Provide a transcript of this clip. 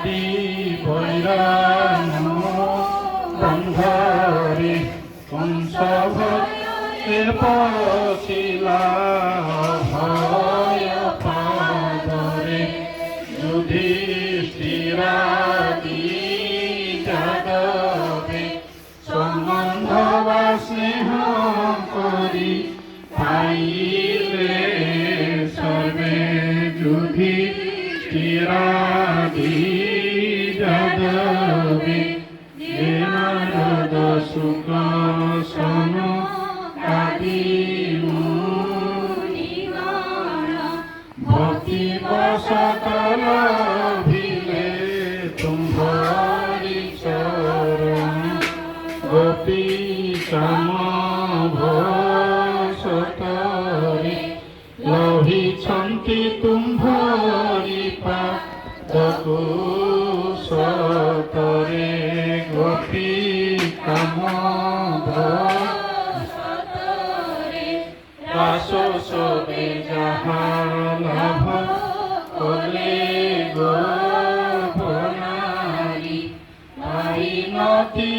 আদি বৈরানো বন্ধরে কংসভক্তের পশিলা ভয় পাদরে যুধিষ্ঠিরাদি যাদবে সম্বন্ধ বা স্নেহ করি পাইলে সর্বে যুধিষ্ঠিরাদি যাদবে নারদ শুক্ল সন আদি মুনিগণ ভক্তি বশতল ভিলে তুম্ভরি চরণ গোপী সমভোষতরে লভিছন্তি তুম্ভরি পাদকু সতরে গোপী কামভোষতরে রাস সবে যাহা লাভ কলে গোপনারী পাইনতি